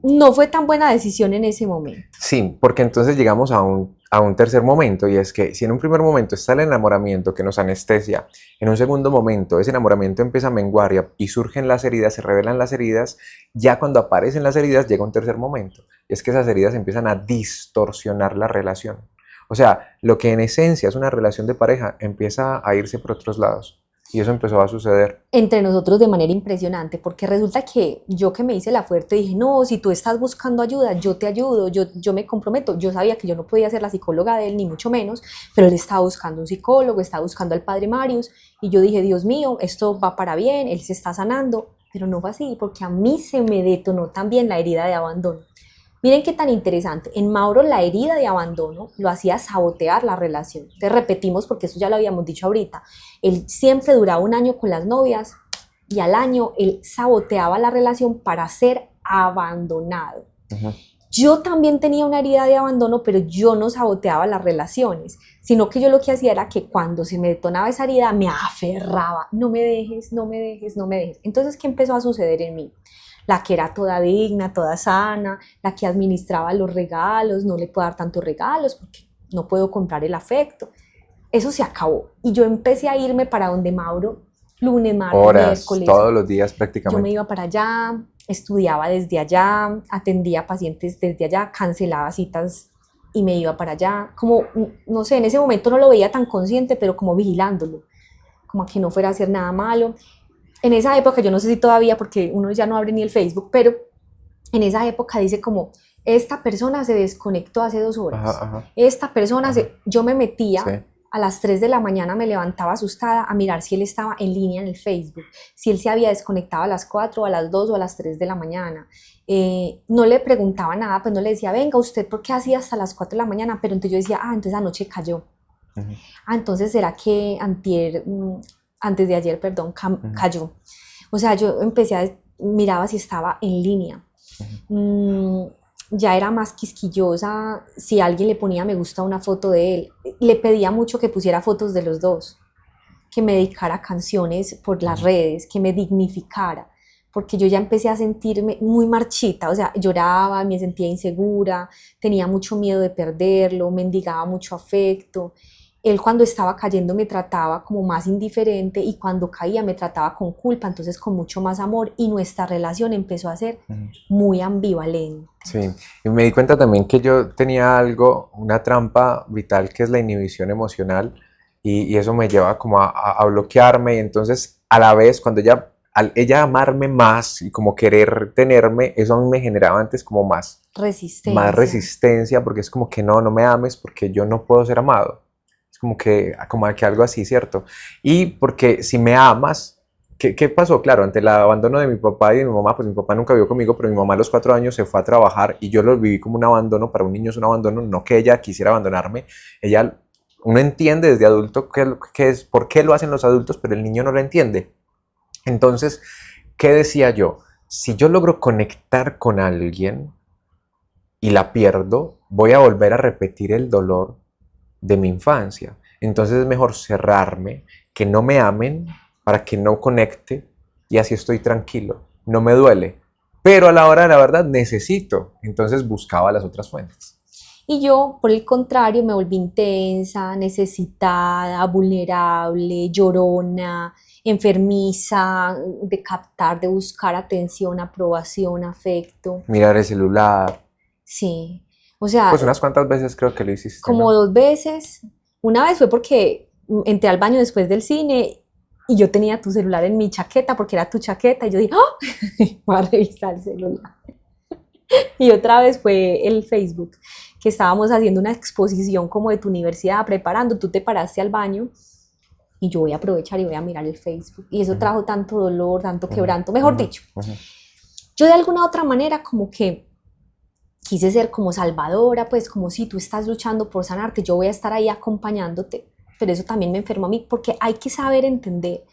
no fue tan buena decisión en ese momento. Sí, porque entonces llegamos a un tercer momento y es que si en un primer momento está el enamoramiento que nos anestesia, en un segundo momento ese enamoramiento empieza a menguar y surgen las heridas, se revelan las heridas, ya cuando aparecen las heridas llega un tercer momento y es que esas heridas empiezan a distorsionar la relación. O sea, lo que en esencia es una relación de pareja empieza a irse por otros lados y eso empezó a suceder. Entre nosotros de manera impresionante, porque resulta que yo que me hice la fuerte dije, no, si tú estás buscando ayuda, yo te ayudo, yo me comprometo. Yo sabía que yo no podía ser la psicóloga de él, ni mucho menos, pero él estaba buscando un psicólogo, estaba buscando al padre Marius, y yo dije, Dios mío, esto va para bien, él se está sanando, pero no fue así, porque a mí se me detonó también la herida de abandono. Miren qué tan interesante. En Mauro la herida de abandono lo hacía sabotear la relación. Te repetimos porque eso ya lo habíamos dicho ahorita. Él siempre duraba un año con las novias y al año él saboteaba la relación para ser abandonado. Ujú. Yo también tenía una herida de abandono, pero yo no saboteaba las relaciones, sino que yo lo que hacía era que cuando se me detonaba esa herida me aferraba. No me dejes, no me dejes, no me dejes. Entonces, ¿qué empezó a suceder en mí? La que era toda digna, toda sana, la que administraba los regalos, no le puedo dar tantos regalos porque no puedo comprar el afecto. Eso se acabó y yo empecé a irme para donde Mauro, lunes, martes, Horas, miércoles. todos los días Yo me prácticamente. iba para allá, estudiaba desde allá, atendía pacientes desde allá, cancelaba citas y me iba para allá. Como, no sé, en ese momento no lo veía tan consciente, pero como vigilándolo, como a que no fuera a hacer nada malo. En esa época, yo no sé si todavía, porque uno ya no abre ni el Facebook, pero en esa época dice como, esta persona se desconectó hace 2 horas. Ajá, ajá, Esta persona, ajá. yo me metía Sí. a las 3 de la mañana, me levantaba asustada a mirar si él estaba en línea en el Facebook, si él se había desconectado a las 4 o a las 2 o a las 3 de la mañana. No le preguntaba nada, pues no le decía, venga, ¿usted por qué hacía hasta las 4 de la mañana? Pero entonces yo decía, entonces anoche cayó. Ujú, Entonces será que antes de ayer, perdón, ujú, cayó. O sea, yo empecé miraba si estaba en línea. ujú. Mm, ya era más quisquillosa si alguien le ponía me gusta a una foto de él. Le pedía mucho que pusiera fotos de los dos, que me dedicara canciones por las redes, que me dignificara, porque yo ya empecé a sentirme muy marchita, o sea, lloraba, me sentía insegura, tenía mucho miedo de perderlo, mendigaba mucho afecto. Él cuando estaba cayendo me trataba como más indiferente y cuando caía me trataba con culpa, entonces con mucho más amor y nuestra relación empezó a ser Ujú. muy ambivalente. Sí, y me di cuenta también que yo tenía algo, una trampa vital que es la inhibición emocional y eso me lleva como a bloquearme y entonces a la vez cuando al ella amarme más y como querer tenerme, eso a mí me generaba antes como más Resistencia. resistencia porque es como que no me ames porque yo no puedo ser amado. Es como que algo así, ¿cierto? Y porque si me amas, ¿qué pasó? Claro, ante el abandono de mi papá y de mi mamá, pues mi papá nunca vivió conmigo, pero mi mamá a los 4 años se fue a trabajar y yo lo viví como un abandono. Para un niño es un abandono, no que ella quisiera abandonarme. Ella, uno entiende desde adulto qué es, por qué lo hacen los adultos, pero el niño no lo entiende. Entonces, ¿qué decía yo? Si yo logro conectar con alguien y la pierdo, voy a volver a repetir el dolor de mi infancia. Entonces es mejor cerrarme, que no me amen para que no conecte y así estoy tranquilo. No me duele. Pero a la hora de la verdad necesito. Entonces buscaba las otras fuentes. Y yo, por el contrario, me volví intensa, necesitada, vulnerable, llorona, enfermiza, de captar, de buscar atención, aprobación, afecto. Mirar el celular. Sí, o sea, Pues unas cuantas veces creo que lo hiciste, como ¿no? 2 veces. Una vez fue porque entré al baño después del cine y yo tenía tu celular en mi chaqueta porque era tu chaqueta y yo dije, ¡oh! Voy a revisar el celular. Y otra vez fue el Facebook, que estábamos haciendo una exposición como de tu universidad, preparando, tú te paraste al baño y yo voy a aprovechar y voy a mirar el Facebook. Y eso trajo tanto dolor, tanto quebranto, mejor dicho. Yo de alguna otra manera como que quise ser como salvadora, pues como si tú estás luchando por sanarte, yo voy a estar ahí acompañándote, pero eso también me enfermó a mí, porque hay que saber entender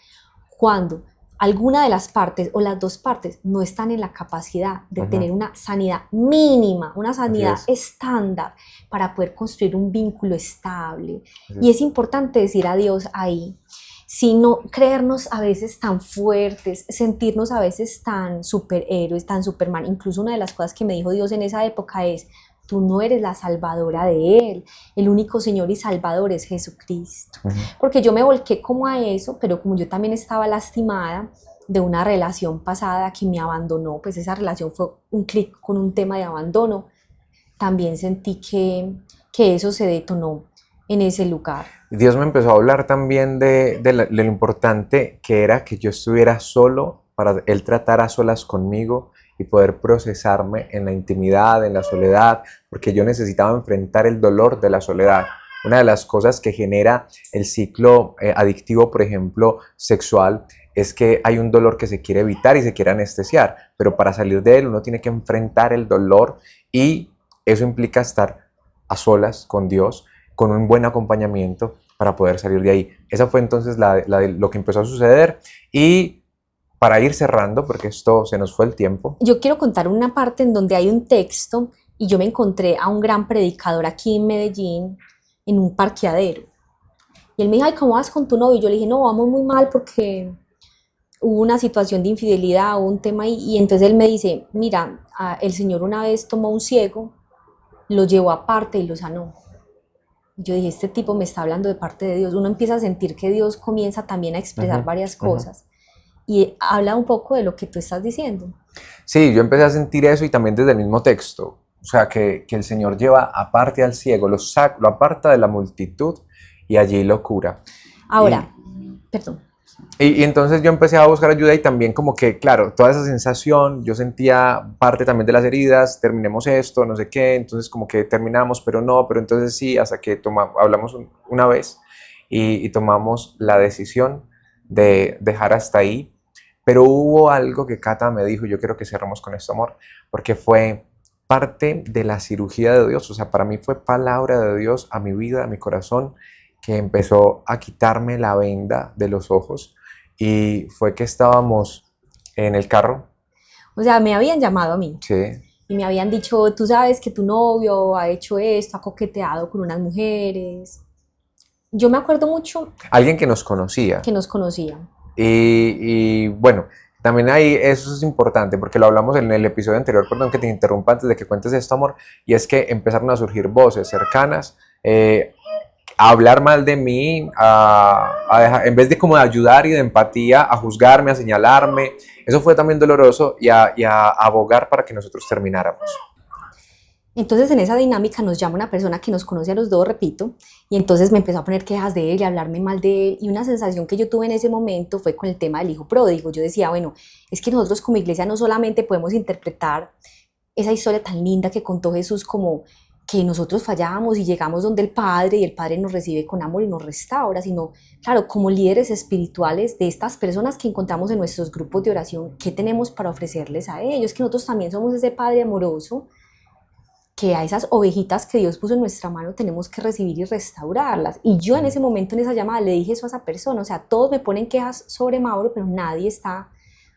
cuando alguna de las partes o las dos partes no están en la capacidad de tener una sanidad mínima, una sanidad estándar para poder construir un vínculo estable. Y es importante decir adiós ahí, sino creernos a veces tan fuertes, sentirnos a veces tan superhéroes, tan superman. Incluso una de las cosas que me dijo Dios en esa época es: tú no eres la salvadora de él, el único Señor y Salvador es Jesucristo. Porque yo me volqué como a eso, pero como yo también estaba lastimada de una relación pasada que me abandonó, pues esa relación fue un clic con un tema de abandono, también sentí que eso se detonó en ese lugar. Dios me empezó a hablar también de lo importante que era que yo estuviera solo, para Él tratar a solas conmigo y poder procesarme en la intimidad, en la soledad, porque yo necesitaba enfrentar el dolor de la soledad. Una de las cosas que genera el ciclo adictivo, por ejemplo, sexual, es que hay un dolor que se quiere evitar y se quiere anestesiar, pero para salir de él uno tiene que enfrentar el dolor y eso implica estar a solas con Dios, con un buen acompañamiento para poder salir de ahí. Esa fue entonces lo que empezó a suceder. Y para ir cerrando, porque esto se nos fue el tiempo. Yo quiero contar una parte en donde hay un texto y yo me encontré a un gran predicador aquí en Medellín en un parqueadero. Y él me dijo: ay, ¿cómo vas con tu novio? Y yo le dije: no, vamos muy mal porque hubo una situación de infidelidad, hubo un tema ahí. Y entonces él me dice: mira, el Señor una vez tomó un ciego, lo llevó aparte y lo sanó. Y yo dije: este tipo me está hablando de parte de Dios. Uno empieza a sentir que Dios comienza también a expresar varias cosas. Y habla un poco de lo que tú estás diciendo. Sí, yo empecé a sentir eso y también desde el mismo texto. O sea, que el Señor lleva aparte al ciego, lo aparta de la multitud y allí lo cura. Ahora, perdón. Y entonces yo empecé a buscar ayuda y también como que, claro, toda esa sensación, yo sentía parte también de las heridas, terminemos esto, no sé qué, entonces como que terminamos, pero no, pero entonces sí, hasta que hablamos una vez y tomamos la decisión de dejar hasta ahí. Pero hubo algo que Cata me dijo, y yo quiero que cerremos con esto, amor, porque fue parte de la cirugía de Dios. O sea, para mí fue palabra de Dios a mi vida, a mi corazón, que empezó a quitarme la venda de los ojos. Y fue que estábamos en el carro. O sea, me habían llamado a mí. Sí. Y me habían dicho: tú sabes que tu novio ha hecho esto, ha coqueteado con unas mujeres. Yo me acuerdo mucho. Alguien que nos conocía. Que nos conocía. Y bueno, también ahí eso es importante porque lo hablamos en el episodio anterior, perdón que te interrumpa antes de que cuentes esto, amor, y es que empezaron a surgir voces cercanas a hablar mal de mí, en vez de como de ayudar y de empatía, a juzgarme, a señalarme. Eso fue también doloroso y a abogar para que nosotros termináramos. Entonces en esa dinámica nos llama una persona que nos conoce a los dos, repito, y entonces me empezó a poner quejas de él y a hablarme mal de él, y una sensación que yo tuve en ese momento fue con el tema del hijo pródigo. Yo decía: bueno, es que nosotros como iglesia no solamente podemos interpretar esa historia tan linda que contó Jesús como que nosotros fallábamos y llegamos donde el Padre y el Padre nos recibe con amor y nos restaura, sino, claro, como líderes espirituales de estas personas que encontramos en nuestros grupos de oración, ¿qué tenemos para ofrecerles a ellos? Que nosotros también somos ese Padre amoroso, que a esas ovejitas que Dios puso en nuestra mano tenemos que recibir y restaurarlas. Y yo en ese momento, en esa llamada, le dije eso a esa persona. O sea, todos me ponen quejas sobre Mauro, pero nadie está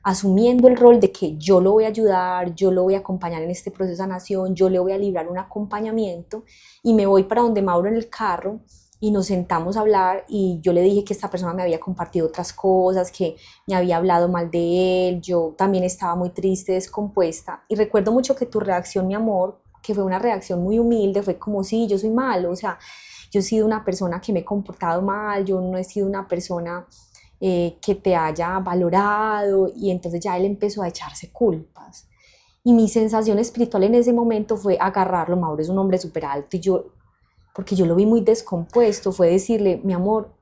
asumiendo el rol de que yo lo voy a ayudar, yo lo voy a acompañar en este proceso de sanación, yo le voy a librar un acompañamiento. Y me voy para donde Mauro en el carro y nos sentamos a hablar, y yo le dije que esta persona me había compartido otras cosas, que me había hablado mal de él, yo también estaba muy triste, descompuesta. Y recuerdo mucho que tu reacción, mi amor, que fue una reacción muy humilde, fue como: sí, yo soy malo, o sea, yo he sido una persona que me he comportado mal, yo no he sido una persona que te haya valorado. Y entonces ya él empezó a echarse culpas. Y mi sensación espiritual en ese momento fue agarrarlo. Mauro es un hombre súper alto, y yo, porque yo lo vi muy descompuesto, fue decirle: mi amor,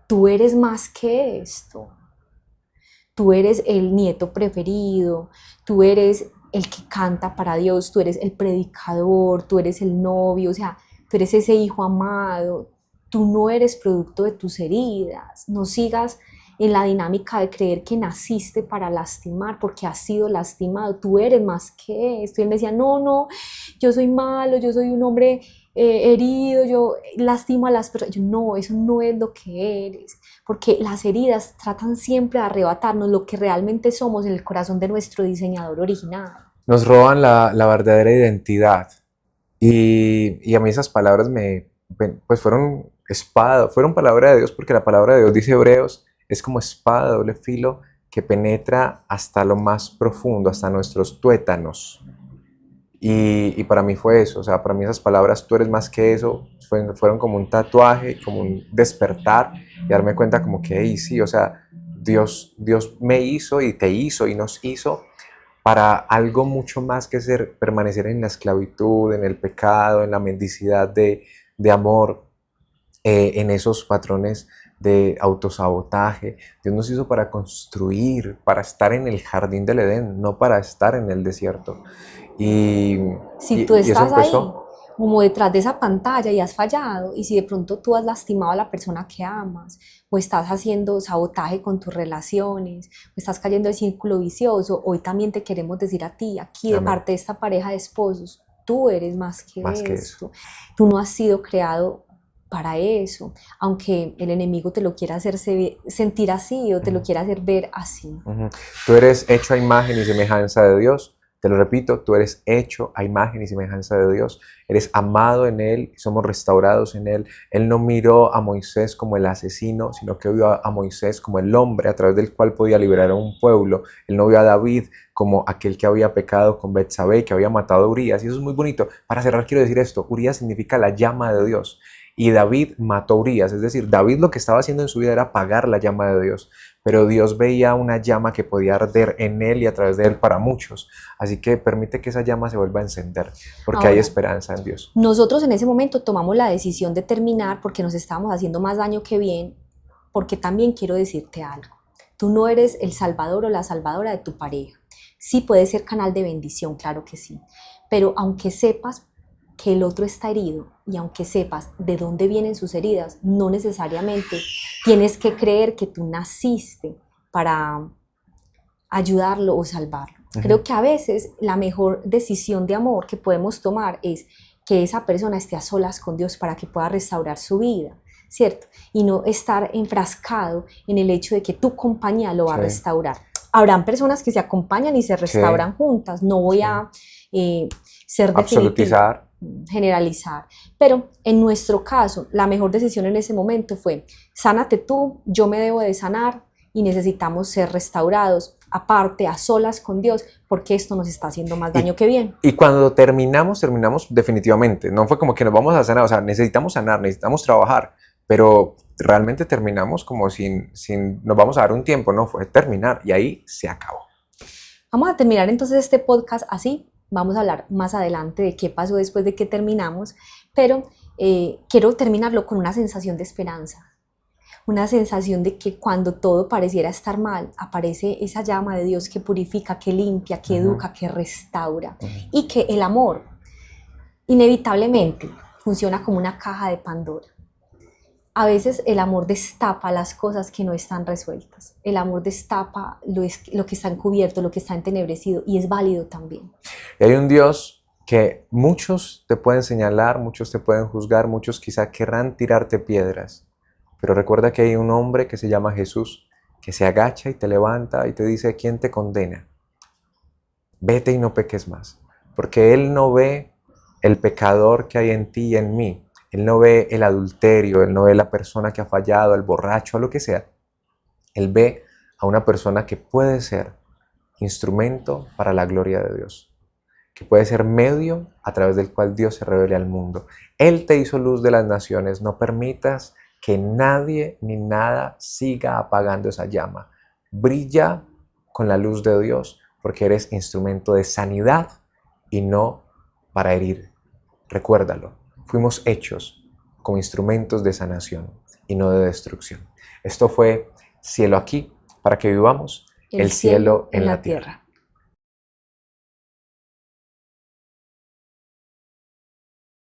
tú eres más que esto. Tú eres el nieto preferido, tú eres el que canta para Dios, tú eres el predicador, tú eres el novio, o sea, tú eres ese hijo amado. Tú no eres producto de tus heridas. No sigas en la dinámica de creer que naciste para lastimar porque has sido lastimado. Tú eres más que esto. Y él me decía, no, no, yo soy malo, yo soy un hombre herido, yo lastimo a las personas. Yo, no, eso no es lo que eres. Porque las heridas tratan siempre de arrebatarnos lo que realmente somos en el corazón de nuestro diseñador original. Nos roban la verdadera identidad. Y a mí esas palabras pues fueron espada, fueron palabra de Dios, porque la palabra de Dios, dice Hebreos, es como espada de doble filo que penetra hasta lo más profundo, hasta nuestros tuétanos. Y para mí fue eso, o sea, para mí esas palabras, tú eres más que eso, fueron como un tatuaje, como un despertar y darme cuenta como que, hey, sí, o sea, Dios me hizo y te hizo y nos hizo para algo mucho más que permanecer en la esclavitud, en el pecado, en la mendicidad de amor, en esos patrones de autosabotaje. Dios nos hizo para construir, para estar en el jardín del Edén, no para estar en el desierto. Y, Si tú y eso estás ahí, empezó. como detrás de esa pantalla y has fallado, y si de pronto tú has lastimado a la persona que amas, o estás haciendo sabotaje con tus relaciones, o estás cayendo en círculo vicioso, hoy también te queremos decir a ti, aquí de Amén. parte de esta pareja de esposos, tú eres más que Más que esto. Tú no has sido creado para eso, aunque el enemigo te lo quiera hacer sentir así o te lo quiera hacer ver así. Tú eres hecho a imagen y semejanza de Dios. Te lo repito, tú eres hecho a imagen y semejanza de Dios. Eres amado en Él, somos restaurados en Él. Él no miró a Moisés como el asesino, sino que vio a Moisés como el hombre a través del cual podía liberar a un pueblo. Él no vio a David como aquel que había pecado con Betsabé, que había matado a Urías. Y eso es muy bonito. Para cerrar quiero decir esto, Urías significa la llama de Dios. Y David mató a Urías, es decir, David lo que estaba haciendo en su vida era apagar la llama de Dios, pero Dios veía una llama que podía arder en él y a través de él para muchos. Así que permite que esa llama se vuelva a encender, porque hay Ahora, esperanza en Dios. nosotros en ese momento tomamos la decisión de terminar porque nos estábamos haciendo más daño que bien, porque también quiero decirte algo. Tú no eres el salvador o la salvadora de tu pareja. Sí puedes ser canal de bendición, claro que sí, pero aunque sepas que el otro está herido y aunque sepas de dónde vienen sus heridas, no necesariamente tienes que creer que tú naciste para ayudarlo o salvarlo. Creo que a veces la mejor decisión de amor que podemos tomar es que esa persona esté a solas con Dios para que pueda restaurar su vida, ¿cierto? Y no estar enfrascado en el hecho de que tu compañía lo va a restaurar. Habrán personas que se acompañan y se restauran juntas, no voy a ser definitiva, generalizar, pero en nuestro caso, la mejor decisión en ese momento fue, sánate tú, yo me debo de sanar y necesitamos ser restaurados, aparte, a solas con Dios, porque esto nos está haciendo más daño que bien. Y cuando terminamos definitivamente, no fue como que nos vamos a sanar, o sea, necesitamos sanar, necesitamos trabajar, pero realmente terminamos como sin nos vamos a dar un tiempo, no, fue terminar y ahí se acabó. Vamos a terminar entonces este podcast así. Vamos a hablar más adelante de qué pasó después de que terminamos, pero quiero terminarlo con una sensación de esperanza, una sensación de que cuando todo pareciera estar mal, aparece esa llama de Dios que purifica, que limpia, que educa, que restaura, y que el amor inevitablemente funciona como una caja de Pandora. A veces el amor destapa las cosas que no están resueltas. El amor destapa lo que está encubierto, lo que está entenebrecido, y es válido también. Y hay un Dios que muchos te pueden señalar, muchos te pueden juzgar, muchos quizá querrán tirarte piedras. Pero recuerda que hay un hombre que se llama Jesús, que se agacha y te levanta y te dice, ¿quién te condena? Vete y no peques más. Porque Él no ve el pecador que hay en ti y en mí. Él no ve el adulterio, Él no ve la persona que ha fallado, el borracho, lo que sea. Él ve a una persona que puede ser instrumento para la gloria de Dios, que puede ser medio a través del cual Dios se revele al mundo. Él te hizo luz de las naciones, no permitas que nadie ni nada siga apagando esa llama. Brilla con la luz de Dios, porque eres instrumento de sanidad y no para herir. Recuérdalo. Fuimos hechos como instrumentos de sanación. y no de destrucción. Esto fue Cielo aquí, para que vivamos el cielo en la tierra.